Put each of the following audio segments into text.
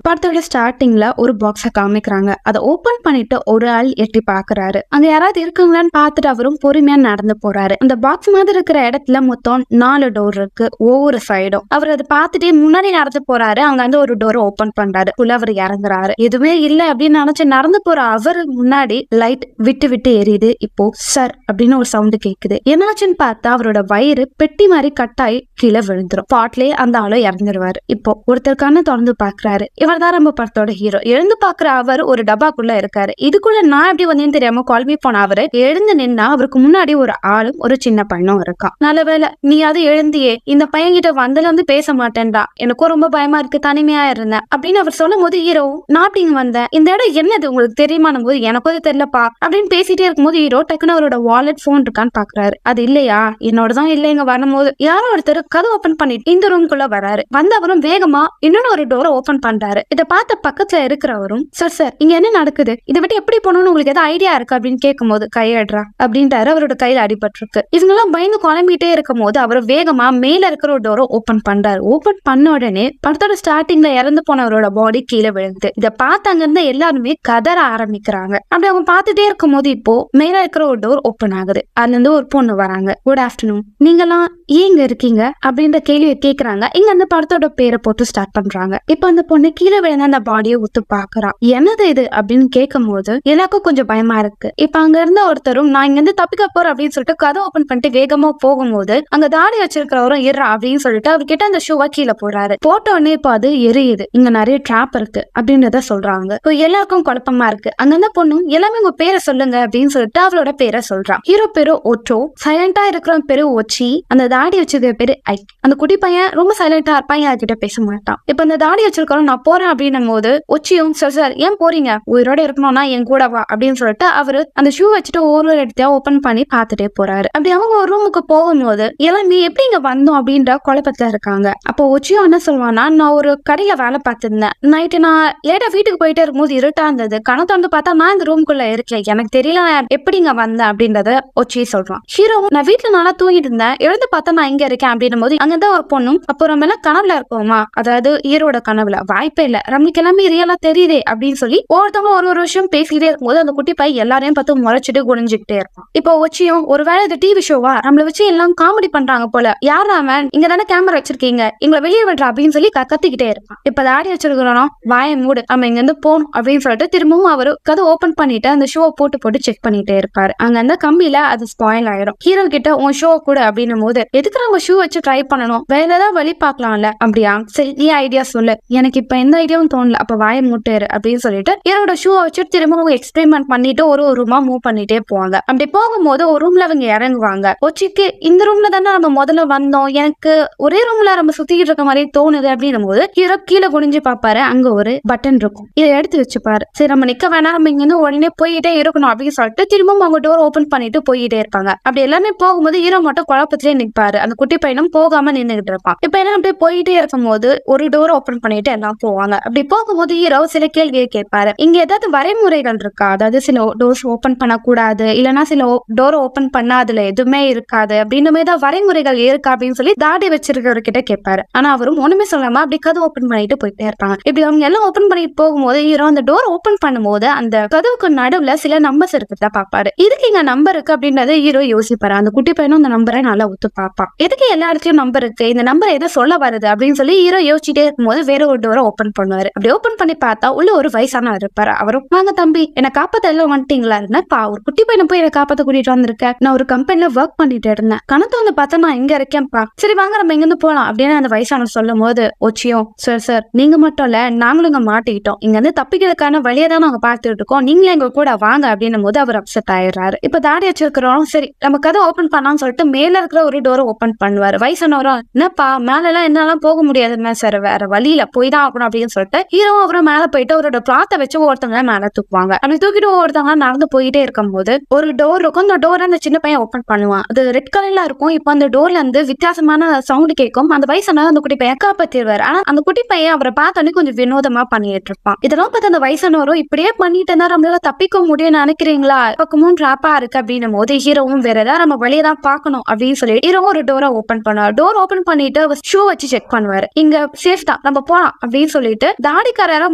படத்தோட ஸ்டார்டிங்ல ஒரு பாக்ஸ காமிக்கிறாங்க. அதை ஓபன் பண்ணிட்டு ஒரு ஆள் எட்டி பாக்குறாரு. அங்க யாராவது இருக்குங்களான்னு பாத்துட்டு அவரும் பொறுமையா நடந்து போறாரு. அந்த பாக்ஸ் மாதிரி இருக்கிற இடத்துல மொத்தம் 4 டோர் இருக்கு, ஒவ்வொரு சைடும். அவர் அதை பார்த்துட்டே முன்னாடி நடந்து போறாரு. அங்க வந்து ஒரு டோரை ஓபன் பண்றாரு. உள்ள அவர் இறங்குறாரு. எதுவுமே இல்ல அப்படின்னு நினைச்சு நடந்து போற அவரு முன்னாடி லைட் விட்டு விட்டு எரியுது. இப்போ சார் அப்படின்னு ஒரு சவுண்ட் கேக்குது. என்னாச்சுன்னு பார்த்தா அவரோட வயிறு பெட்டி மாதிரி கட்டாயி கீழே விழுந்துரும். ஸ்பாட்லயே அந்த ஆளு இறந்துருவாரு. இப்போ ஒருத்தருக்கான தொடர்ந்து பாக்குறாரு. இவர் தான் நம்ம படத்தோட ஹீரோ. எழுந்து பாக்குற அவர் ஒரு டப்பாக்குள்ள இருக்காரு. இதுக்குள்ள நான் எப்படி வந்தேன்னு தெரியாம குழம்பி போன அவரு எழுந்து நின்னா அவருக்கு முன்னாடி ஒரு ஆளும் ஒரு சின்ன பையனும் இருக்கான். நல்ல வேலை நீ அது எழுந்தியே, இந்த பையன் கிட்ட வந்ததுல வந்து பேச மாட்டேன்டா, எனக்கும் ரொம்ப பயமா இருக்கு, தனிமையா இருந்தேன் அப்படின்னு அவர் சொல்லும் போது ஹீரோ நான் அப்படிங்க வந்தேன், இந்த இடம் என்னது உங்களுக்கு தெரியுமானும் போது எனக்கும் அது தெரியலப்பா அப்படின்னு பேசிட்டே இருக்கும்போது ஹீரோ டக்குன்னு அவரோட வாலெட் போன் இருக்கான்னு பாக்குறாரு. அது இல்லையா, என்னோட தான் இல்ல. இங்க வரும்போது யாரோ ஒருத்தர் கதை ஓபன் பண்ணிட்டு இந்த ரூம்குள்ள வராரு. வந்தவரும் வேகமா இன்னொன்னு ஒரு டோரை ஓபன் பண்றாரு. இதை பார்த்த பக்கத்துல இருக்கிறவரும் சார் சார் இங்க என்ன நடக்குது, இதை விட்டு எப்படி போகணும்னு உங்களுக்கு ஏதாவது ஐடியா இருக்கு அப்படின்னு கேட்கும் போது கையடுறா அப்படின்றாரு. அவரோட கையில அடிபட்டிருக்கு. இவங்க எல்லாம் பயந்து குழம்பிட்டே இருக்கும் போது அவர் வேகமா மேல இருக்கிற ஒரு டோரை ஓபன் பண்றாரு. ஓபன் பண்ண உடனே படத்தோட ஸ்டார்டிங்ல இறந்து போனவரோட பாடி கீழே விழுந்து இதை பார்த்து அங்க இருந்து எல்லாருமே கதற ஆரம்பிக்கிறாங்க. அப்படி அவங்க பார்த்துட்டே இருக்கும் போது இப்போ மேல இருக்கிற ஒரு டோர் ஓபன் ஆகுது. அதுல இருந்து ஒரு பொண்ணு வராங்க. குட் ஆஃப்டர்நூன், நீங்கெல்லாம் ஏங்க இருக்கீங்க அப்படின்ற கேள்வியை கேக்குறாங்க. இங்க அந்த படத்தோட பேரை போட்டு ஸ்டார்ட் பண்றாங்க. இப்ப அந்த பொண்ணு கீழே விழுந்த அந்த பாடியை உத்து பாக்குறான். என்னது இது அப்படின்னு கேட்கும் போது எல்லாருக்கும் கொஞ்சம் பயமா இருக்கு. இப்ப அங்க இருந்த ஒருத்தரும் நான் இங்க இருந்து தப்பிக்க போறேன் அப்படின்னு சொல்லிட்டு கதை ஓபன் பண்ணிட்டு வேகமா போகும்போது அங்க தாடி வச்சிருக்கிறவரும் இருறா அப்படின்னு சொல்லிட்டு அவர்கிட்ட அந்த ஷூவை கீழே போறாரு. போட்ட உடனே இப்ப அது எரியுது. இங்க நிறைய ட்ராப் இருக்கு அப்படின்றத சொல்றாங்க. இப்போ எல்லாருக்கும் குழப்பமா இருக்கு. அங்க அந்த பொண்ணும் எல்லாமே உங்க பேரை சொல்லுங்க அப்படின்னு சொல்லிட்டு அவளோட பேரை சொல்றான். ஹீரோ பேரு ஓட்டோ, சைலண்டா இருக்கிற பேரு ஒச்சி, அந்த தாடி வச்சிருக்கிற பேரு ஐக். அந்த குட்டி பையன் ரொம்ப சைலண்டா இருப்பான், யார்கிட்ட பேச மாட்டான். இப்ப அந்த தாடி வச்சிருக்கிறோம் நான் போறேன் அப்படின்னும் போது ஒச்சியும் சார் சார் ஏன் போறீங்க, உயிரோட இருக்கணும்னா என் கூட வா அப்படின்னு சொல்லிட்டு அவரு அந்த ஷூ வச்சுட்டு ஒரு இடத்தையா ஓபன் பண்ணி பாத்துட்டே போறாரு. அப்படி அவங்க ஒரு ரூமுக்கு போகும்போது எல்லாமே எப்படி இங்க வந்தோம் அப்படின்ற குழப்பத்துல இருக்காங்க. அப்போ ஒச்சியும் என்ன சொல்லுவானா, நான் ஒரு கடையில வேலை பார்த்திருந்தேன். நைட்டு நான் லேட்டா வீட்டுக்கு போயிட்டே இருக்கும்போது இருட்டா இருந்தது. கணத்தை வந்து பார்த்தா நான் இந்த ரூம்குள்ள இருக்கேன், எனக்கு தெரியல எப்படி இங்க வந்தேன் அப்படின்றத ஒச்சி சொல்றான். ஹீரோ நான் வீட்டுல நல்லா தூங்கிட்டு இருந்தேன், எழுந்து பார்த்தா நான் இங்க இருக்கேன் அப்படின்னும் போது அங்கதான் ஒரு பொண்ணும் அப்போ நம்ம எல்லாம் கனவுல இருக்கோமா, அதாவது ஹீரோட கனவுல வாய்ப்பே இல்ல, நம்மளுக்கு எல்லாமே ரியலா தெரியுதே அப்படின்னு சொல்லி ஒருத்தவங்க ஒரு விஷயம் பேசிக்கிட்டே இருக்கும்போது அந்த குட்டி பை எல்லாரையும் பார்த்து முறைச்சிட்டு குடிஞ்சுக்கிட்டே இருப்பான். இப்போ ஒச்சியும் ஒருவேளை இது டிவி ஷோவா, நம்மள வச்சு எல்லாம் காமெடி பண்றாங்க போல, யாரா அவன், இங்க தானே கேமரா வச்சிருக்கீங்க, எங்களை வெளியே விடுறா அப்படின்னு சொல்லி கத்திக்கிட்டே இருப்பான். இப்ப தாடி வச்சிருக்கிறோம் வாய மூடு, நம்ம இங்க இருந்து போகணும் அப்படின்னு சொல்லிட்டு திரும்பவும் அவரு கதை ஓபன் பண்ணிட்டு அந்த ஷோவை போட்டு செக் பண்ணிட்டே இருப்பாரு. அங்க அந்த கம்பியில அது ஸ்பாயில் ஆயிடும். ஹீரோ கிட்ட உன் ஷோ கூட அப்படின்னும் போது எதுக்கு நம்ம ஷூ வச்சு ட்ரை பண்ணணும், வேற ஏதாவது வழி பார்க்கலாம்ல. அப்படியா சரி நீ ஐடியா சொல்லு, எனக்கு இப்ப எந்த ஐடியாவும் தோணல, அப்ப வாய மூட்டாரு அப்படின்னு சொல்லிட்டு ஹீரோட ஷூவை வச்சுட்டு திரும்ப அவங்க எக்ஸ்பெரிமெண்ட் பண்ணிட்டு ஒரு ரூமா மூவ் பண்ணிட்டே போவாங்க. அப்படி போகும்போது ஒரு ரூம்ல அவங்க இறங்குவாங்க. ஒச்சிக்கு இந்த ரூம்ல தானே நம்ம முதல்ல வந்தோம், எனக்கு ஒரே ரூம்ல நம்ம சுத்திக்கிட்டு இருக்க மாதிரி தோணுது அப்படின்னும் போது ஹீரோ கீழே குனிஞ்சு பாப்பாரு. அங்க ஒரு பட்டன் இருக்கும், இதை எடுத்து வச்சுப்பாரு. சரி நம்ம நிக்க வேணாம், நம்ம இங்க இருந்து உடனே போயிட்டே இருக்கணும் அப்படின்னு சொல்லிட்டு திரும்பவும் அவங்க டோர் ஓபன் பண்ணிட்டு போயிட்டே இருப்பாங்க. அப்படி எல்லாமே போகும்போது ஹீரோ மட்டும் குழப்பத்திலே நிற்பாரு. அந்த குட்டி பையனும் போகாம நின்றுகிட்டு இருப்பான். இப்ப என்ன அப்படியே போயிட்டே இருக்கும் போது ஒரு டோர் ஓபன் பண்ணிட்டு எல்லாம் போவாங்க. அப்படி போகும்போது ஹீரோ சில கேள்வியை கேட்பாரு. இங்க ஏதாவது வரைமுறைகள் இருக்கா, அதாவது சில டோர்ஸ் ஓபன் பண்ணக்கூடாது, இல்லைன்னா சில டோர் ஓபன் பண்ணா அதுல எதுவுமே இருக்காது அப்படின்னு ஏதாவது வரைமுறைகள் இருக்கா அப்படின்னு சொல்லி தாடி வச்சிருக்கிறவர்கிட்ட கேட்பாரு. ஆனா அவரும் ஒண்ணுமே சொல்லாம அப்படி கதவு ஓபன் பண்ணிட்டு போயிட்டே இருப்பாங்க. இப்படி அவங்க எல்லாம் ஓபன் பண்ணிட்டு போகும்போது ஹீரோ அந்த டோர் ஓபன் பண்ணும்போது அந்த கதவுக்கு நடுவுல சில நம்பர்ஸ் இருக்குதா பாப்பாரு. இதுக்கு இங்க நம்பர் இருக்கு அப்படின்றத ஹீரோ யோசிப்பாரு. அந்த குட்டி பையனும் அந்த நம்பரை நல்லா ஒத்து பார்ப்பான். எதுக்கு எல்லா இடத்துலயும் நம்பர் இருக்கு, இந்த நம்பர் எதை சொல்ல வருது அப்படின்னு சொல்லி ஹீரோ யோசிச்சுட்டே இருக்கும்போது வேற ஒரு டோரை ஓபன் பண்ணுவாரு. அப்படி ஓபன் பண்ணி பார்த்தா உள்ள ஒரு வயசானவர் இருப்பாரு. அவரும் வாங்க தம்பி என்ன காப்பாத்த எல்லாம் வந்துட்டீங்களா, என்னப்பா ஒரு குட்டி பையனை போய் என்ன காப்பாத்த கூட்டிட்டு வந்திருக்கேன், நான் ஒரு கம்பெனில ஒர்க் பண்ணிட்டு இருந்தேன், கணத்தை வந்து பார்த்தா நான் இங்க இருக்கேன்ப்பா, சரி வாங்க நம்ம இங்க இருந்து போலாம் அப்படின்னு அந்த வயசானவர் சொல்லும் போது ஒச்சியும் சார் சார் நீங்க மட்டும் இல்ல நாங்களும் இங்க மாட்டிக்கிட்டோம், இங்க இருந்து தப்பிக்கிறதுக்கான வழியை தான் நாங்க பார்த்துட்டு இருக்கோம், நீங்களே எங்க கூட வாங்க அப்படின்னும் போது அவர் அப்செட் ஆயிடுறாரு. இப்ப தாடி வச்சிருக்கிறோம் சரி நம்ம கதை ஓபன் பண்ணான்னு சொல்லிட்டு மேல இருக்கிற ஒரு டோரை ஓபன் பண்ணுவாரு. வயசானவரும் என்னப்பா மேல எல்லாம் என்னாலும் போக முடியாதுன்னா சார் வேற வழியில போய் தான் ஆகணும் அப்படின்னு சொல்லிட்டு ஹீரோ அவரும் மேல போயிட்டு அவரோட பிளாத்தை வச்சு ஒருத்தவங்க மேல தூக்குவாங்க. அப்படி தூக்கிட்டு ஒருத்தவங்க நடந்து போயிட்டே இருக்கும் போது ஒரு டோர் இருக்கும். அந்த டோரை அந்த சின்ன பையன் ஓபன் பண்ணுவான். அது ரெட் கலர்ல இருக்கும். இப்ப அந்த டோர்ல இருந்து வித்தியாசமான சவுண்ட் கேட்கும். அந்த வயசானவர் அந்த குட்டி பையன் காப்பாத்திடுவாரு. ஆனா அந்த குட்டி பையன் அவரை பார்த்தோன்னே கொஞ்சம் வினோதமா பண்ணிட்டு இருப்பான். இதெல்லாம் பார்த்து அந்த வயசானவரும் இப்படியே பண்ணிட்டு இருந்தா நம்மளால தப்பிக்க முடியும்னு நினைக்கிறீங்களா, பக்கமும் டிராப்பா இருக்கு அப்படின்னும் போது ஹீரோவும் வேற ஏதாவது நம்ம வழியை தான் பார்க்கணும் அப்படின்னு சொல்லி ஹீரோவும் ஒரு டோரை ஓபன் பண்ணுவாரு. டோர் ஓபன் பண்ணிட்டு அவர் ஷூ வச்சு செக் பண்ணுவாரு. இங்க சேஃப் தான், நம்ம போலாம் அப்படின்னு சொல்லிட்டு தாடிக்காரரா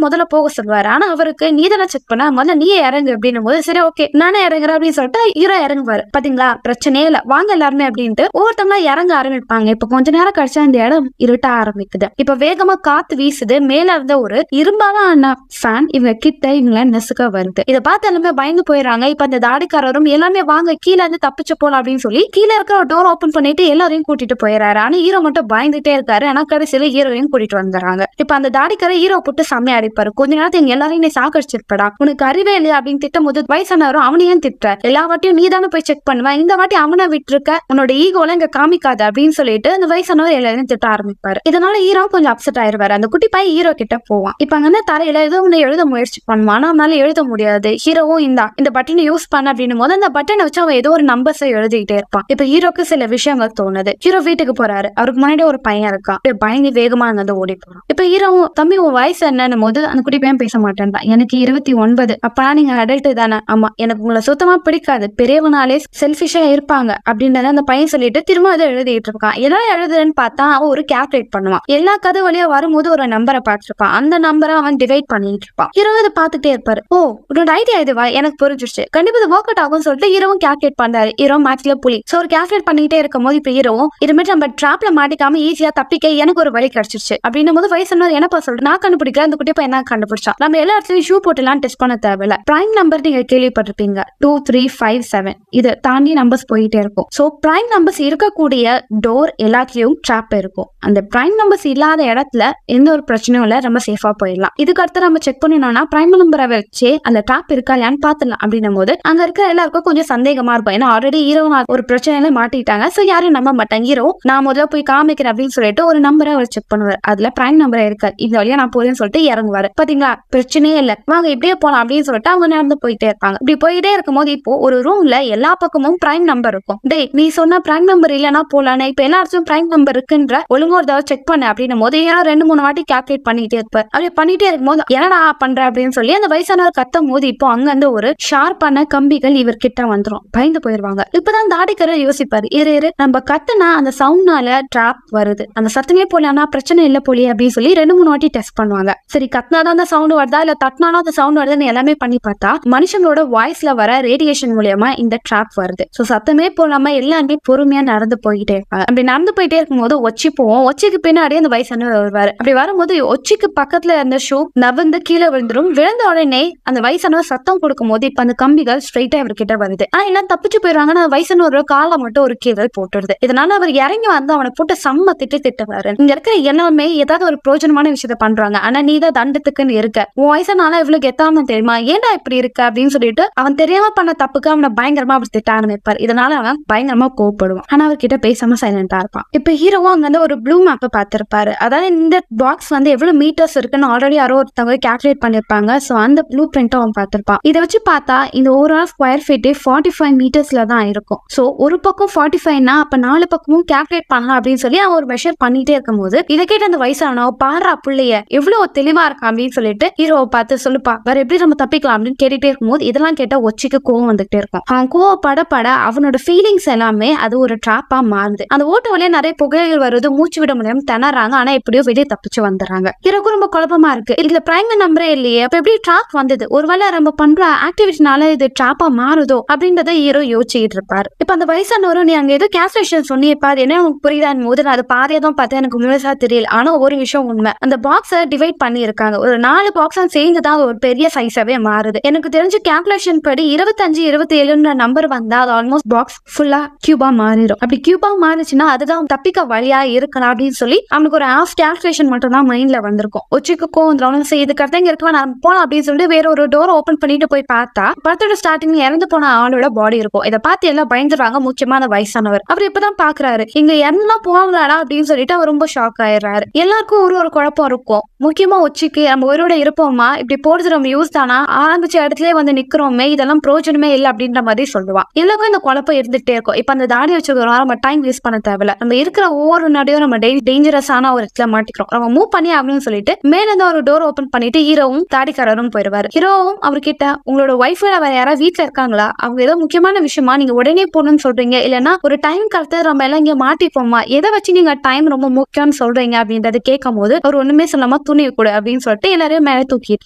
முதல்ல போக சொல்லுவாரு. ஆனா அவருக்கு நீ தானே செக் பண்ண, முதல்ல நீ இறங்கு அப்படின்னும் போது சரி ஓகே நானே இறங்குறேன் அப்படின்னு சொல்லிட்டு ஹீரோ இறங்குவாரு. பாத்தீங்களா பிரச்சனையே இல்ல, வாங்க எல்லாருமே அப்படின்ட்டு ஒவ்வொருத்தவங்களா இறங்க ஆரம்பிப்பாங்க. இப்ப கொஞ்ச நேரம் கழிச்சா இந்த இடம் இருட்ட ஆரம்பிக்குது. இப்ப வேகமா காத்து வீசுது. மேல இருந்த ஒரு இரும்பாலான ஃபேன் இவங்க கிட்ட இவங்க நெசுக்க வருது. இதை பார்த்து எல்லாமே பயந்து போயிடறாங்க. இப்ப அந்த தாடிக்காரரும் எல்லாமே வாங்க கீழே இருந்து தப்பிச்சு போலாம் அப்படின்னு சொல்லி கீழே இருக்கிற டோர் ஓபன் பண்ணிட்டு எல்லாரையும் கூட்டிட்டு போயிடறாரு. ஆனா ஹீரோ மட்டும் பயந்துட்டே இருக்காரு. ஆனா கடைசியில ஹீரோவையும் கூட்டிட்டு வந்துடுறாங்க. இப்ப அந்த தாடிக்காரர் ஹீரோ போட்டு செம்மையா அடிப்பாரு. கொஞ்ச நேரத்தை எங்க எல்லாரையும் நீ சாக்கடிச்சிருப்படா, உனக்கு அறிவே இல்லையா அப்படின்னு திட்டும் போது வயசானவரும் அவனையும் திட்டுற, எல்லா வாட்டியும் நீ தானே போய் செக் பண்ணுவேன், இந்த வாட்டி அவனை விட்டுருக்க, உன்னோட ஈகோல இங்க காமிக்காது அப்படின்னு சொல்லிட்டு அந்த வயசானவர் எல்லாரையும் திட்ட ஆரம்பிப்பாரு. இதனால ஹீரோ கொஞ்சம் அப்செட் ஆயிருவாரு. அந்த குட்டி பையன் ஹீரோ கிட்ட போவான். இப்ப அங்க தரையில ஏதோ ஒண்ணு எழுத முயற்சி பண்ணுவான். ஆனா அவனால எழுத முடியாது. ஹீரோவும் இந்த பட்டனை யூஸ் பண்ண அப்படின்னு போது அந்த பட்டனை வச்சு அவன் ஏதோ ஒரு நம்பர்ஸை எழுதிக்கிட்டே இருப்பான். இப்ப ஹீரோக்கு சில விஷயங்கள் தோணுது. ஹீரோ வீட்டுக்கு போறாரு. அவருக்கு முன்னாடி ஒரு பையன் இருக்கான். பயந்து வேகமா அங்க ஓடி போறான். இப்ப ஹீரோவும் தம்பி உன் வயசு என்னன்னு போது அந்த குட்டி பையன் பேச மாட்டேன், எனக்கு 29. அப்பனா நீங்க அடல்ட் தானே? ஆமா, எனக்கு உங்களை சுத்தமா பிடிக்காது, பெரியவனாலே செல்ஃபிஷா இருப்பாங்க அப்படின்றத அந்த பையன் சொல்லிட்டு திரும்ப அதை எழுதிட்டு இருக்கான். எல்லாம் எழுதுறன்னு பார்த்தா அவன் ஒரு கால்குலேட் பண்ணுவான். எல்லா கதை வழியா வரும்போது ஒரு நம்பரை பார்த்துருப்பான். அந்த நம்பரை அவன் டிவைட் பண்ணிட்டு இருப்பான். ஹீரோ இதை பார்த்துட்டே இருப்பாரு. ஓ உன்னோட ஐடியா இதுவா, எனக்கு புரிஞ்சிருச்சு, கண்டிப்பா இது ஒர்க் அவுட் ஆகும் சொல்லிட்டு ஹீரோவும் கால்குலேட் பண்றாரு. ஹீரோ மேட்ச்ல புலி. சோ ஒரு கால்குலேட் பண்ணிட்டே இருக்கும் போது இப்ப ஹீரோவும் இதுமாதிரி நம்ம டிராப்ல மாட்டிக்காம ஈஸியா தப்பிக்க எனக்கு ஒரு வழி கிடைச்சிருச்சு அப்படின்னும் போது வயசானவர் என்னப்பா சொல்லிட்டு நான் கண்டுபிடிக்கல, அந்த குட்டி பையன் என்ன கண்டுபிடிச்சான். நம்ம எல்லா இடத்துலயும் ஷூ போட்டுலாம் டெஸ்ட் பண்ண தேவையில்ல. பிரைம் நம்பர் நீங்க கேள்விப்பட்டிருப்பீங்க 2 3 5 7 இதை தாண்டி நம்பர்ஸ் போயிட்டே இருக்கும். சோ பிரைம் நம்பர்ஸ் இருக்கக்கூடிய டோர் எல்லாத்துலயும் ட்ராப் இருக்கும். அந்த பிரைம் நம்பர்ஸ் இல்லாத இடத்துல எந்த ஒரு பிரச்சனையும் இல்ல, ரொம்ப சேஃபா போயிடலாம். இதுக்கு அடுத்து நம்ம செக் பண்ணணும்னா பிரைம் நம்பரை வச்சு அந்த ட்ராப் இருக்கா இல்லையான்னு பாத்துலாம் அப்படின்னும் போது அங்க இருக்க எல்லாருக்கும் கொஞ்சம் சந்தேகமா இருக்கும். ஏன்னா ஆல்ரெடி ஹீரோ ஒரு பிரச்சனையில மாட்டிட்டாங்க. சோ யாரையும் நம்ப மாட்டாங்க. ஹீரோ நான் முதல்ல போய் காமிக்கிறேன் அப்படின்னு சொல்லிட்டு ஒரு நம்பரை அவர் செக் பண்ணுவார். அதுல பிரைம் நம்பர் இருக்காது. இந்த வழியா நான் போறேன்னு சொல்லிட்டு இறங்குவாரு. பாத்தீங்களா பிரச்சனையே இல்ல, வாங்க இப்படியே போலாம் அப்படின்னு சொல்லிட்டு அவங்க நடந்து போயிட்டே இருப்பாங்க. இப்படி போயிட்டே இருக்கும் போது இப்போ ஒரு ரூம்ல எல்லா பக்கமும் பிரைம் நம்பர் இருக்கும். டே நீ சொன்ன பிரைம் நம்பர் இல்லைன்னா போலானே, இப்ப எல்லாருக்கும் பிரைம் நம்பர் இருக்குன்ற ஒழுங்கா ஒரு தடவை செக் பண்ண அப்படின்னும் போது ஏன்னா 2-3 வாட்டி கால்குலேட் பண்ணிட்டே இருப்பார். அப்படி பண்ணிட்டே இருக்கும் போது என்னடா பண்ற அப்படின்னு சொல்லி அந்த வயசானவர் கத்தும் போது இப்போ அங்க இருந்து ஒரு ஷார்ப்பான கம்பிகள் இவர் கிட்ட வந்துரும். பயந்து போயிருவாங்க. இப்பதான் தாடிக்காரர் யோசிப்பாரு, இரு நம்ம கத்துனா அந்த சவுண்ட்னால டிராப் வருது, அந்த சத்தமே போலானா பிரச்சனை இல்ல போலி அப்படின்னு சொல்லி 2-3 வாட்டி டெஸ்ட் பண்ணுவாங்க. சரி கத்துனாதான் அந்த சவுண்ட் வருதா இல்ல தட்டினாலும் அந்த சவுண்ட் வருதுன்னு எல்லாமே பண்ணி பார்த்தா மனுஷங்களோட வாய்ஸ்ல வர ரேடியேஷன் மூலியமா இந்த டிராப் வருது. சோ சத்தமே போலாம எல்லாருமே பொறுமையா நடந்து போயிட்டே இருப்பாங்க. அப்படி நடந்து போயிட்டே இருக்கும்போது ஒச்சி போவோம். ஒச்சிக்கு பின்னாடி அந்த வயசானவர் வருவாரு. அப்படி வரும்போது ஒச்சிக்கு பக்கத்துல இருந்த ஷூ நவந்து கீழே விழுந்துரும். விழுந்த உடனே அந்த வயசானவர் சத்தம் கொடுக்கும் போது இப்ப அந்த கம்பிகள் ஸ்ட்ரைட்டா இவர்கிட்ட வருது. ஆனா எல்லாம் தப்பிச்சு போயிடுவாங்கன்னா வயசானவர் காலை மட்டும் ஒரு கீழே போட்டுருது. இதனால அவர் இறங்கி வந்து அவனை போட்டு செம்ம திட்டுவாரு. இங்க இருக்கிற எல்லாமே ஏதாவது ஒரு பிரோஜனமான விஷயத்த பண்றாங்க, ஆனா நீ தான் தண்டத்துக்குன்னு இருக்க, உன் வயசானால இவ்வளவு கெத்தாம தெரியுமா, ஏன்டா இப்படி இருக்க அப்படின்னு சொல்லிட்டு அவன் தெரியாம பண்ண தப்புக்கு அவனை பயங்கரமா அப்படி திட்ட ஆரம்பிப்பார். இதனால அவன் பயங்கரமா கோவப்படுவான். ஆனா அவர்கிட்ட பேசாம சைலண்டா இருப்பான். இப்ப ஹீரோவும் அங்க வந்து ஒரு ப்ளூ மேப்பை பார்த்திருப்பாரு. அதாவது இந்த பாக்ஸ் வந்து எவ்வளவு மீட்டர்ஸ் இருக்குன்னு ஆல்ரெடி யாரோ ஒருத்தவங்க கால்குலேட் பண்ணிருப்பாங்க. சோ அந்த ப்ளூ பிரிண்ட் அவன் பார்த்திருப்பான். இதை வச்சு பார்த்தா இந்த ஓவரால் ஸ்கொயர் ஃபீட் 45 மீட்டர்ஸ்ல தான் இருக்கும். சோ ஒரு பக்கம் 45னா அப்ப 4 பக்கமும் கால்குலேட் பண்ணலாம் அப்படின்னு சொல்லி அவன் ஒரு மெஷர் பண்ணிட்டே இருக்கும் போது இதை கேட்டு அந்த வயசானவ பாடுறா புள்ளைய எவ்வளவு தெளிவா இருக்கான் அப்படின்னு சொல்லிட்டு ஹீரோவை பார்த்து சொல்லுப்பா வேற எப்படி நம்ம தப்பிக்கலாம் அப்படின்னு கேட்டுட்டே இருக்கும்போது இதெல்லாம் கேட்டா ஒச்சிக்கு கோவம் வந்துட்டே இருக்கும். அவன் கோவப்பட அவனோட ஃபீலிங்ஸ் எல்லாமே அது ஒரு ட்ராப்பா மாறுது. அந்த ஓட்ட வழியா நிறைய புகைகள் வருது, மூச்சு விட முடியாம திணறாங்க. ஆனா எப்படியோ வெளியே தப்பிச்சு வந்துடுறாங்க. ஹீரோக்கு ரொம்ப குழப்பமா இருக்கு. இதுல பிரைம் நம்பரே இல்லையே, அப்ப எப்படி ட்ராப் வந்தது, ஒருவேளை நம்ம பண்ற ஆக்டிவிட்டினால இது ட்ராப்பா மாறுதோ அப்படின்றத ஹீரோ யோசிச்சுட்டு இருப்பாரு. இப்ப அந்த வயசானவரும் நீ அங்க ஏதோ கேல்குலேஷன் சொன்னியப்பா, அது என்ன உனக்கு புரியுதான்னு போது நான் அது பாதியா தான் பார்த்தேன், எனக்கு முழுசா தெரியல. ஆனா ஒரு விஷயம் உண்மை, அந்த பாக்ஸை டிவைட் பண்ணி இருக்காங்க. ஒரு 4 பாக்ஸா சேர்ந்துதான் ஒரு பெரிய சைஸாவே மாறுது. எனக்கு தெரிஞ்சு கால்குலேஷன் படி 25 27 நம்பர் வந்தா அது ஆல்மோஸ்ட் பாக்ஸ் ஃபுல்லா கியூபா மாறிடும். அப்படி கியூபா மாறிச்சுன்னா அதுதான் தப்பிக்க வழியா இருக்கணும் அப்படின்னு சொல்லி அவனுக்கு ஒரு ஹாஃப் கால்குலேஷன் மட்டும் தான் மைண்ட்ல வந்திருக்கும். ஒச்சிக்கு கோவம் இதுக்கு அடுத்த இங்க இருக்க நான் போலாம் அப்படின்னு சொல்லிட்டு வேற ஒரு டோர் ஓபன் பண்ணிட்டு போய் பார்த்தா படத்தோட ஸ்டார்டிங் இறந்து போன ஆளோட பாடி இருக்கும். இதை பார்த்து எல்லாம் பயந்துடுறாங்க, முக்கியமான வயசானவர். அவர் இப்பதான் பாக்குறாரு இங்க இறந்துலாம் போவாங்களாடா அப்படின்னு சொல்லிட்டு அவர் ரொம்ப ஷாக் ஆயிடுறாரு. எல்லாருக்கும் ஒரு குழப்பம் இருக்கும். முக்கியமா உச்சிக்கு நம்ம உயிரோட இருப்போமா, இப்படி போறது நம்ம யூஸ் தானா, ஆரம்பிச்ச இடத்துலயே வந்து நிக்கிறோமே, இதெல்லாம் பிரயோஜனமே இல்ல அப்படின்ற மாதிரி சொல்லுவான். எல்லாருக்கும் இந்த குழப்பம் இருந்துட்டே இருக்கும். இப்ப அந்த தாடி வச்சுக்கிறோம், நம்ம டைம் வேஸ்ட் பண்ண தேவையில்ல. நம்ம இருக்கிற ஒவ்வொரு நடையும் நம்ம டேஞ்சரஸான ஒரு இடத்துல மாட்டிக்கிறோம். நம்ம மூவ் பண்ணி அப்படின்னு சொல்லிட்டு மேல இருந்து ஒரு டோர் ஓபன் பண்ணிட்டு ஹீரோவும் தாடிக்காரரும் போயிடுவாரு. ஹீரோவும் அவர்கிட்ட உங்களோட ஒய்ஃப் வேற யாராவது வீட்டுல இருக்காங்களா, அவங்க ஏதோ முக்கியமான விஷயமா நீங்க உடனே போகணும்னு சொல்றீங்க, இல்லன்னா ஒரு டைம் கருத்து நம்ம எல்லாம் இங்க மாட்டிப்போமா, எதை வச்சு நீங்க டைம் ரொம்ப முக்கியம்னு சொல்றீங்க அப்படின்றத கேட்கும் போது அவர் ஒண்ணுமே சொல்லாம துணி கூட அப்படின்னு சொல்லிட்டு எல்லாரையும் மேல தூக்கிட்டு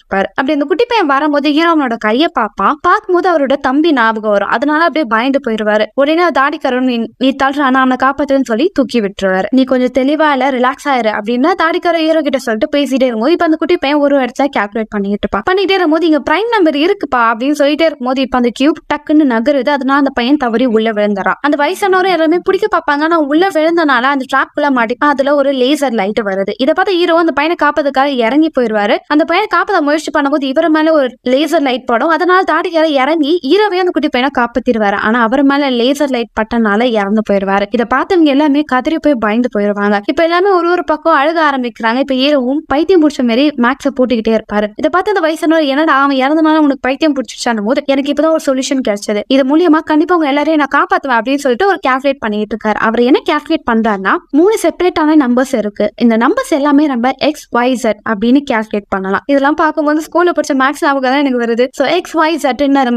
இருப்பாரு. அப்படி அந்த குட்டி பையன் வரும்போது ஹீரோனோட கையை பார்க்கும்போது அவரோட தம்பி ஞாபகம் வரும். அதனால அப்படியே பயந்து போயிருவாரு. உடனே தாடிக்காரன் நீ தள்ளுறானா அவனை காப்பாத்துன்னு சொல்லி தூக்கி விட்டுருவாரு. நீ கொஞ்சம் தெளிவா இல்ல, ரிலாக்ஸ் ஆயிரு அப்படின்னா தாடிக்கார ஹீரோ கிட்ட சொல்லிட்டு பேசிட்டே இருக்கும்போது இப்ப அந்த குட்டி பையன் ஒரு இடத்துல கால்குலேட் பண்ணிட்டு இருக்கும்போது இங்க பிரைம் நம்பர் இருக்குப்பா அப்படின்னு சொல்லிட்டே இருக்கும்போது இப்ப அந்த கியூப் டக்குன்னு நகருது. அதனால அந்த பையன் தவறி உள்ள விழுந்துறான். அந்த வயசானவரும் எல்லாருமே பிடிக்க பார்ப்பாங்க. ஆனா உள்ள விழுந்தனால அந்த ட்ராப்குள்ள மாட்டிப்பா. அதுல ஒரு லேசர் லைட் வருது. இதை பார்த்து ஹீரோ அந்த பையனை காப்பதுக்காக இறங்கி போயிருவாரு. அந்த பையனை காப்பாத முயற்சி பண்ணும்போது இவர மேல ஒரு லேசர் லைட் படும். அதனால தாடிக்கார இறங்கி ஹீரோவே அந்த குட்டி பையனை காப்பாத்திருவாரு. ஆனா அவர் மேல லேசர் லைட் பட்டனால இறந்து போயிருவாரு. இதை பார்த்தவங்க எல்லாமே கதறி போய் பயந்து போயிருவாங்க. இப்ப எல்லாமே ஒரு பக்கம் அழுக ஆரம்பிக்கிறாங்க. இப்ப ஹீரோவும் பைத்தியம் பிடிச்ச மாதிரி மேக்ஸ போட்டுக்கிட்டே இருப்பாரு. இதை பார்த்து அந்த வயசானவர் என்னடா அவன் இறந்தனால உனக்கு பைத்தியம் பிடிச்சிச்சான் போது எனக்கு இப்பதான் ஒரு சொல்யூஷன் கிடைச்சது. இது மூலியமா கண்டிப்பா உங்க எல்லாரையும் நான் காப்பாத்துவேன் அப்படின்னு சொல்லிட்டு ஒரு கால்குலேட் பண்ணிட்டு இருக்காரு. அவர் என்ன கால்குலேட் பண்றாருன்னா 3 செப்பரேட்டான நம்பர்ஸ் இருக்கு. இந்த நம்பர்ஸ் எல்லாமே நம்ம XYZ அப்படின்னு கால்குலேட் பண்ணலாம். இதெல்லாம் பார்க்கும்போது ஸ்கூல்ல படிச்ச மேக்ஸ் ஞாபகம் தான் எனக்கு வருது. சோ XYZ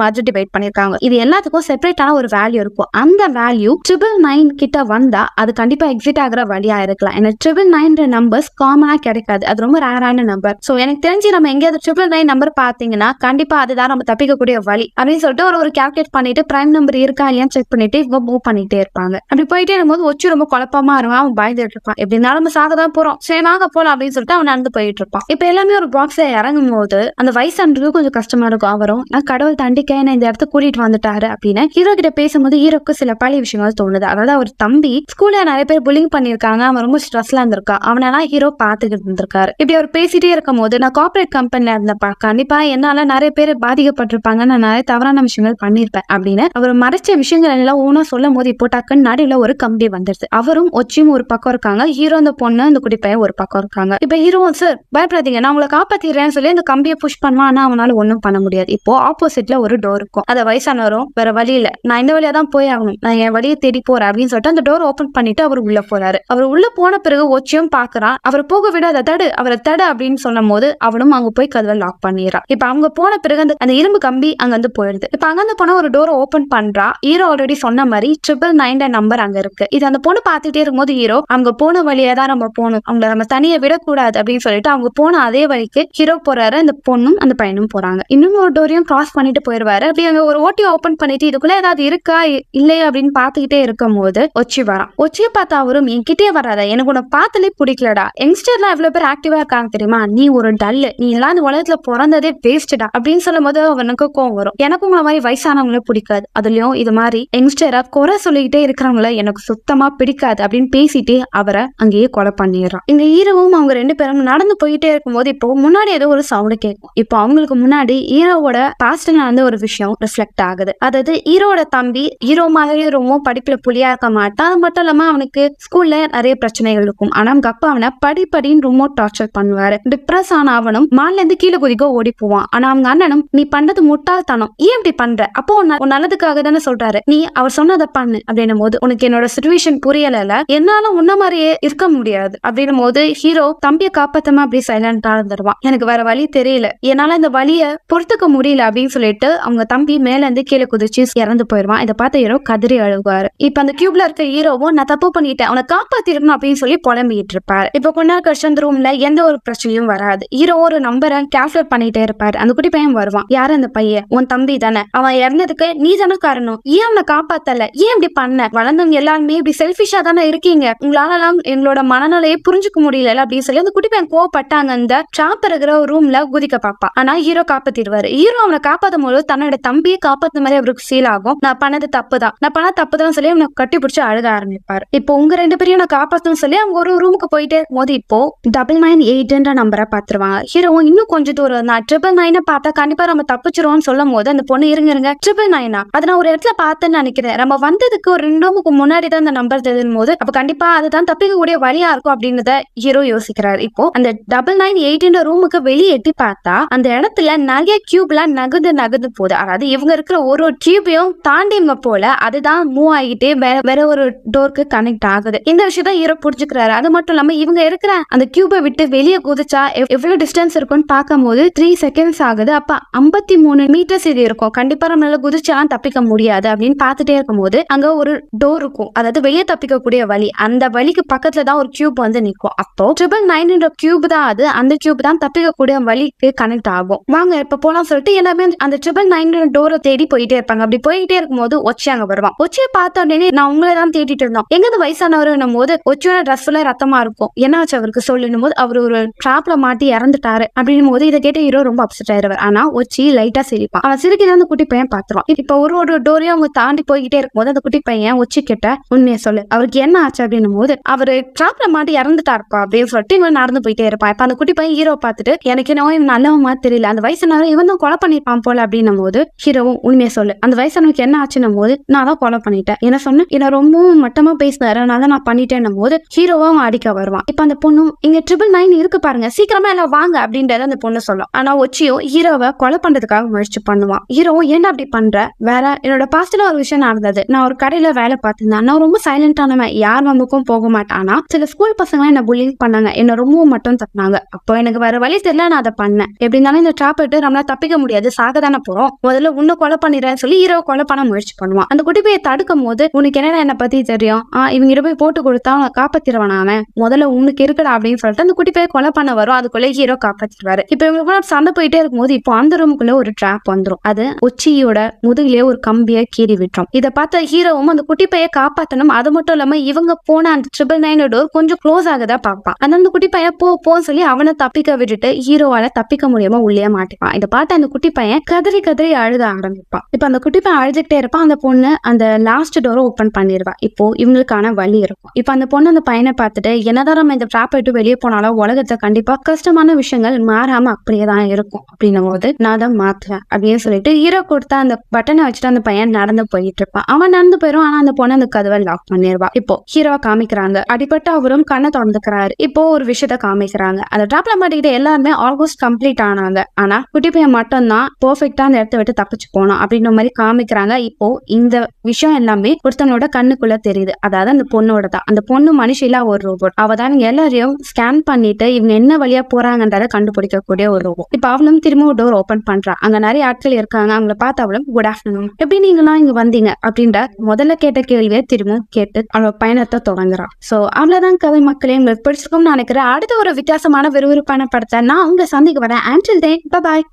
மாதிரி டிவைட் பண்ணிருக்காங்க. இது எல்லாத்துக்கும் செப்பரேட்டான ஒரு வேல்யூ இருக்கும். அந்த வேல்யூ 999 கிட்ட வந்தா அது கண்டிப்பா எக்ஸிட் ஆகிற வழியா இருக்கலாம். ஏன்னா 999 நம்பர்ஸ் காமனா கிடைக்காது. அது ரொம்ப ரேரான நம்பர். சோ எனக்கு தெரிஞ்சு நம்ம எங்கேயாவது 999 நம்பர் பாத்தீங்கன்னா கண்டிப்பா அதுதான் நம்ம தப்பிக்கக்கூடிய வழி அப்படின்னு சொல்லிட்டு ஒரு கால்குலேட் பண்ணிட்டு பிரைம் நம்பர் இருக்கா இல்லையா செக் பண்ணிட்டு இவங்க மூவ் பண்ணிட்டே இருப்பாங்க. அப்படி போயிட்டே இருக்கும்போது ஒச்சு ரொம்ப குழப்பமா இருக்கும். அவன் பயந்துட்டு இருப்பான். எப்படினாலும் நம்ம சாக தான் போறோம், சரி நாங்க போலாம் அப்படின்னு சொல்லிட்டு அவன் நடந்து போயிட்டு இருப்பான். இப்ப எல்லாமே ஒரு பாக்ஸ்ல இறங்கும் போது அந்த வயசானதுக்கு கொஞ்சம் கஷ்டமா இருக்கும். அவரும் நான் கடவுள் தண்டிக்க என்ன இந்த இடத்த கூட்டிட்டு வந்துட்டாரு அப்படின்னு ஹீரோ கிட்ட பேசும்போது ஹீரோக்கு சில பழைய விஷயங்கள் தோணுது. அதாவது அவர் தம்பி ஸ்கூல்ல நிறைய பேர் புல்லிங் பண்ணிருக்காங்க, அவன் ரொம்ப ஸ்ட்ரெஸ்ல இருந்திருக்கான். அவனெல்லாம் ஹீரோ பாத்துக்கிட்டு இருந்திருக்காரு. இப்படி அவர் பேசிட்டே இருக்கும் போது நான் கார்பரேட் கம்பெனில இருந்தப்பா கண்டிப்பா என்னால நிறைய பேர் பாதிக்கப்பட்டிருப்பாங்க, நான் நிறைய தவறான விஷயங்கள் பண்ணிருப்பேன் அப்படின்னு அவர் மறைச்ச விஷயங்கள் எல்லாம் ஒவ்வொன்னா சொல்லும் போது இப்போ டக்குன்னு நடுவில் ஒரு கம்பி வந்துருது. அவரும் ஒச்சியும் ஒரு பக்கம் இருக்காங்க, ஹீரோ அந்த பொண்ணு அந்த குடி பையன் ஒரு பக்கம் இருக்காங்க. இப்ப ஹீரோ சார் பயப்படாதீங்க நான் உங்களை காப்பாத்திடுறேன்னு சொல்லி அந்த கம்பியை புஷ் பண்ணுவான். ஆனா அவனால ஒன்னும் பண்ண முடியாது. இப்போ ஆப்போசிட்ல ஒரு டோர் இருக்கும். அத வயசானவரும் வேற வழி இல்ல, நான் இந்த வழியா தான் போய் ஆகணும், நான் என் வழியை தேடி போறேன் அப்படின்னு சொல்லிட்டு அந்த டோர் ஓபன் பண்ணிட்டு அவர் உள்ள போறாரு. அவர் உள்ள போன பிறகு ஒச்சியும் பாக்குறான். அவர் போக விட அதை தடு அவரை தடு அப்படின்னு சொல்லும் போது அவனும் அங்க போய் கதவை லாக் பண்ணிடுறான். இப்ப அவங்க போன பிறகு அந்த இரும்பு கம்பி அங்க வந்து போயிடுது. இப்ப அங்க போன ஒரு டோர் ஓபன் பண்றா. ஹீரோ ஆல்ரெடி சொன்ன மாதிரி 999 நம்பர் அங்க இருக்கு. இது அந்த பொண்ணு பாத்துட்டே இருக்கும்போது ஹீரோ அவங்க போன வழியா தான் நம்ம போகணும், அவங்களை நம்ம தனியை விடக்கூடாது அப்படின்னு சொல்லிட்டு அவங்க போன அதே வழிக்கு ஹீரோ போறாரு. அந்த பொண்ணும் அந்த பையனும் போறாங்க. இன்னும் ஒரு டோரையும் கிராஸ் பண்ணிட்டு போயிருவாரு. அப்படி அங்க ஒரு ஓட்டி ஓபன் பண்ணிட்டு இதுக்குள்ள ஏதாவது இருக்கா இல்லையா அப்படின்னு பாத்துக்கிட்டே இருக்கும் போது ஒச்சி வரான். ஒச்சியை பார்த்தா அவரும் என்கிட்டே வராத, எனக்கு உன்னை பார்த்தாலே பிடிக்கலடா, யங்ஸ்டர்லாம் எவ்வளவு பேர் ஆக்டிவா இருக்காங்க தெரியுமா, நீ ஒரு டல்லு, நீ எல்லாம் இந்த உலகத்துல பிறந்ததே வேஸ்டா அப்படின்னு சொல்லும் போது அவனுக்கு கோவம் வரும். எனக்கு உங்களை மாதிரி வயசானவங்களே பிடிக்காது, அதுலயும் இது மாதிரி யங்ஸ்டரா குறை சொல்லிக்கிட்டே இருக்கிறவங்கள எனக்கு சுத்தமா பிடிக்காது அப்படின்னு பேசிட்டு அவரை அங்கேயே கொலை பண்ணிடுறான். இந்த ஹீரோவும் அவங்க ரெண்டு பேரும் நடந்து போயிட்டே இருக்கும்போது இப்போ முன்னாடி ஏதோ ஒரு சவுண்ட் கேட்கும். இப்போ அவங்களுக்கு முன்னாடி ஹீரோவோட பாஸ்ட்ல நடந்த ஒரு விஷயம் ரிஃப்ளெக்ட் ஆகுது. அதாவது ஹீரோட தம்பி ஹீரோ மாதிரி ரொம்ப படிப்புல புலியா இருக்க மாட்டான். அது மட்டும் இல்லாம அவனுக்கு ஸ்கூல்ல நிறைய பிரச்சனைகள் இருக்கும். ஆனா அவங்க அப்பா அவனை படிப்படின்னு ரொம்ப டார்ச்சர் பண்ணுவாரு. டிப்ரெஸ் ஆன அவனும் மால்ல இருந்து கீழே குதிக்க ஓடி போவான். ஆனா அவங்க அண்ணனும் நீ பண்றது முட்டாள்தனம், ஏன் இப்படி பண்ற, அப்போ உன் நல்லதுக்காக தானே சொல்றாரு, நீ அவர் சொன்னதை பண்ணு அப்படின்னும் போது உனக்கு என்னோட சிச்சுவேஷன் புரியல, என்னால உன்ன மாதிரியே இருக்க முடியாது அப்படின்னும் போது ஹீரோ தம்பியை காப்பாத்தமா அப்படி சைலண்டா இருந்துருவான். எனக்கு வேற வழி தெரியல, என்னால இந்த வழியை பொறுத்துக்க முடியல அப்படின்னு சொல்லிட்டு அவங்க தம்பி மேல இருந்து கீழே குதிச்சு இறந்து போயிருவான். இதை பார்த்த ஹீரோ கதறி அழுவாரு. இப்ப அந்த கியூப்ல இருக்க ஹீரோவும் நான் தப்பு பண்ணிட்டேன், அவனை காப்பாத்திருக்கணும் அப்படின்னு சொல்லி புலம்பிட்டு இருப்பாரு. இப்ப கொஞ்ச நாள் கழிச்சு அந்த ரூம்ல எந்த ஒரு பிரச்சனையும் வராது. ஹீரோ ஒரு நம்பரை கால்குலேட் பண்ணிட்டே இருப்பாரு. அந்த குட்டி பையன் வருவான். யாரு அந்த பையன், உன் தம்பி தானே, அவன் இறந்ததுக்கு நீ தானே காரணம், ஏன் அவனை காப்பாத்தல, ஏன் இப்படி பண்ண, வளர்ந்தவங்க எல்லாருமே இப்படி செல்ஃபிஷா தானே இருக்கீங்க, உங்களால எங்களோட மனநிலையை புரிஞ்சுக்க முடியல அப்படின்னு சொல்லி அந்த குட்டி பையன் கோவப்பட்டாங்க. அந்த ட்ராப் இருக்கிற ரூம்ல குதிக்க பாப்பா. ஆனா ஹீரோ காப்பாத்திடுவாரு. ஹீரோ அவனை காப்பாத்தும் போது தன்னோட தம்பியை காப்பாத்த மாதிரி அவருக்கு ஃபீல் ஆகும். நான் பண்ணது தப்புதான், நான் பண்ண தப்புதான் சொல்லி அவனை கட்டி பிடிச்சு அழுக ஆரம்பிப்பாரு. இப்போ உங்க ரெண்டு பேரையும் நான் காப்பாத்தணும் சொல்லி அவங்க ஒரு ரூமுக்கு போயிட்டே இருக்கும் போது இப்போ 998 நம்பரை பாத்துருவாங்க. ஹீரோ இன்னும் கொஞ்சம் தூரம் நான் 999 பார்த்தா கண்டிப்பா நம்ம தப்பிச்சிருவோம்னு சொல்லும் போது அந்த பொண்ணு இருங்க 999 அது நான் ஒரு இடத்துல பார்த்தேன்னு நினைக்கிறேன், நம்ம வந்ததுக்கு ஒரு 2 ரூமுக்கு முன்னாடி தான் அந்த நம்பர் தெரியும் போது அப்ப கண்டிப்பா அதுதான் தப்பிக்க கூடிய வழியா இருக்கும் அப்படின்றத ஹீரோ யோசிக்கிறாரு. இப்போ அந்த அந்த 998 ரூமுக்கு வெளியே எட்டி பார்த்தா அந்த இடத்துல நிறைய கியூப்லாம் நகர்ந்து போகுது. அதாவது இவங்க இருக்கிற ஒரு கியூபையும் தாண்டி இவங்க போல அதுதான் மூவ் ஆகிட்டே வேற ஒரு டோருக்கு கனெக்ட் ஆகுது. இந்த விஷயத்த ஹீரோ புரிஞ்சுக்கிறாரு. அது மட்டும் இல்லாம இவங்க இருக்கிற அந்த கியூபை விட்டு வெளியே குதிச்சா எவ்வளவு டிஸ்டன்ஸ் இருக்கும்னு பார்க்கும்போது 3 செகண்ட்ஸ் ஆகுது. அப்ப 53 மீட்டர்ஸ் இது இருக்கும். கண்டிப்பா நம்மளால குதிச்சாலாம் தப்பிக்க முடியாது அப்படின்னு பார்த்துட்டே இருக்கும்போது அங்க ஒரு டோர் இருக்கும். அதாவது வெளியே தப்பிக்க கூடிய வழி. அந்த வழிக்கு பக்கத்துல தான் ஒரு கியூப் வந்து நிற்கும். அப்போ 999 கியூப் தான் அது. அந்த கியூப் தான் தப்பிக்க கூடிய வழிக்கு கனெக்ட் ஆகும். வாங்க இப்ப போலாம் சொல்லிட்டு எல்லாமே அந்த 999 டோரை தேடி போயிட்டே இருப்பாங்க. அப்படி போயிட்டே இருக்கும்போது ஒச்சி அங்க வருவான். ஒச்சியை பார்த்த உடனே நான் உங்களை தான் தேடிட்டு இருந்தோம். எங்க வயசானவர் போது ஒச்சியோட ட்ரெஸ் ஃபுல்லா ரத்தமா இருக்கும். என்னாச்சு அவருக்கு சொல்லும் போது அவர் ஒரு டிராப்ல மாட்டி இறந்துட்டாரு அப்படின்னு போது இதை கேட்டு ஹீரோ ரொம்ப அப்செட் ஆயிடுவார். ஆனா ஒச்சி லைட்டா சிரிப்பான். அவன் சிரிக்கிறத அந்த குட்டி பையன் பாத்துருவான். இப்ப ஒரு டோரையும் அவங்க தாண்டி போய்கிட்டே இருக்கும்போது அந்த குட்டி பையன் ஒச்சி கிட்ட உண்மையை சொல்லு, அவருக்கு என்ன ஆச்சு அப்படின்னும் போது அவரு டிராப்ல மாட்டி இறந்துட்டாருப்பா அப்படின்னு சொல்லிட்டு இவன் நடந்து போயிட்டே இருப்பான். இப்ப அந்த குட்டி பையன் ஹீரோ பார்த்துட்டு எனக்கு என்ன இவன் நல்லவன் மாதிரி தெரியல, அந்த வயசானவர் இவன் தான் கொலை பண்ணிருப்பான் போல அப்படின்னும் போது ஹீரோவும் உண்மையை சொல்லு, அந்த வயசானவருக்கு என்ன ஆச்சுன்னும் போது நான் தான் கொலை பண்ணிட்டேன், என்ன சொன்னேன், என்ன ரொம்பவும் மட்டமா பேசினாரு, அதனால நான் பண்ணிட்டேன் போது ஹீரோவும் அடிக்க வருவான். இப்ப அந்த பொண்ணும் இங்க 999 இருக்கு பாருங்க, சீக்கிரமா எல்லாம் வாங்க அப்படின்றத அந்த பொண்ணு சொல்லும். ஆனா ஒச்சியும் ஹீரோவை கொலை பண்றதுக்காக முயற்சி பண்ணுவான். ஹீரோவும் என்ன அப்படி பண்ற, வேற என்னோட பாஸ்ட்ல ஒரு விஷயம் நடந்தது, நான் ஒரு கடையில வேலை பார்த்திருந்தேன், நான் ரொம்ப சைலண்டானவன், யார் நமக்கும் போக மாட்டானா சில ஸ்கூல் பசங்க என்ன புல்லிங் பண்ணாங்க, என்ன ரொம்பவும் மட்டும் தப்பினாங்க, அப்போ எனக்கு வேற வழி தெரியல, நான் அதை பண்ணேன், எப்படி இருந்தாலும் இந்த ட்ராப் விட்டு நம்மளால தப்பிக்க முடியாது, சாக தானே போறோம், முதல்ல உன்னை கொலை பண்ணிடுறேன்னு சொல்லி ஹீரோ கொலை பண்ண முயற்சி பண்ணுவான். அந்த குட்டி போய் தடுக்கும் போது உனக்கு என்ன என்ன பத்தி தெரியும், இவங்க போய் போட்டு கொடுத்தா அவனை காப்பாத்திடுவான், அவன் முதல்ல உனக்கு இருக்குடா அப்படின்னு சொல்லிட்டு அந்த குட்டி போய் கொலை பண்ண வரும். அதுக்குள்ள ஹீரோ காப்பாத்திடுவாரு. இப்ப இவங்க சண்டை போயிட்டே இருக்கும்போது இப்போ அந்த ரூமுக்குள்ள ஒரு ட்ராப் வந்துடும். அது ஒச்சியோட முதுகிலே ஒரு கம்பியை கீறி விட்டுரும். இதை பார்த்த ஹீரோவும் அந்த குட்டி பையை காப்பாத்தணும். அது மட்டும் இல்லாம இவங்க போன அந்த 999 டோர் கொஞ்சம் க்ளோஸ் ஆகதான் பார்ப்பான். அந்த குட்டி பையன் போன்னு சொல்லி அவனை தப்பிக்க விட்டுட்டு ஹீரோவால தப்பிக்க முடியாம உள்ளே மாட்டிப்பான். இதை பார்த்து அந்த குட்டி பையன் கதறி அழுத ஆரம்பிப்பான். இப்ப அந்த குட்டி பையன் அழுதுகிட்டே இருப்பான். அந்த பொண்ணு அந்த லாஸ்ட் டோரை ஓபன் பண்ணிடுவா. இப்போ இவங்களுக்கான வழி இருக்கும். இப்ப அந்த பொண்ணு அந்த பையனை பார்த்துட்டு என்னதான் நம்ம இந்த ட்ராப் விட்டு வெளியே போனாலும் உலகத்தை கண்டிப்பா கஷ்டமான விஷயங்கள் மாறாம அப்படியே தான் இருக்கும் அப்படின்னும் போது நான் தான் மாத்துவேன் அப்படின்னு சொல்லிட்டு ஹீரோ கொடுத்த அந்த பட்டனை வச்சுட்டு அந்த பையன் நடந்து போயிட்டு இருப்பான். அவன் நடந்து போயிடும். ஆனா அந்த பொண்ணு அந்த கதவை லாக் பண்ணிடுவா. இப்போ ஹீரோவை காமிக்கிறாங்க. அடிப்பட்ட அவரும் கண்ணை திறந்துக்கிறாரு. இப்போ ஒரு விஷயத்த காமிக்கிறாங்க. அந்த ட்ராப்ல மாட்டிக்கிட்ட எல்லாருமே ஆல்மோஸ்ட் கம்ப்ளீட் ஆனாங்க. ஆனா குட்டி பையன் மட்டும் தான் பெர்ஃபெக்டா அந்த இடத்த விட்டு தப்பிச்சு போனோம் அப்படின்ற மாதிரி காமிக்கிறாங்க. இப்போ இந்த விஷயம் எல்லாமே ஒருத்தனோட கண்ணுக்குள்ள தெரியுது. அதாவது அந்த பொண்ணோட தான். அந்த பொண்ணு மனுஷில ஒரு ரோபோட். அவ தான் எல்லாரையும் ஸ்கேன் பண்ணிட்டு இவங்க என்ன வழியா போறாங்கன்றத கண்டுபிடிக்கக்கூடிய ஒரு ரோபோட். இப்ப அவளும் திரும்ப டோர் ஓபன் பண்றா. அங்க நிறைய ஆட்கள் இருக்காங்க. அவங்கள பார்த்து அவளும் குட் ஆஃப்டர்நூன், எப்படி நீங்களாம் இங்க வந்தீங்க அப்படின்ற முதல்ல கேட்ட கேள்வியை திரும்ப கேட்டு அவளோட பயணத்தை தொடங்குறான். சோ அவ்வளவுதான் கதை மக்களே. உங்களுக்கு பிடிச்சிருக்கும்னு நினைக்கிறேன். அடுத்த ஒரு வித்தியாசமான விறுவிறுப்பான படத்தை நான் உங்க சந்திக்க வரேன். Until then, bye bye.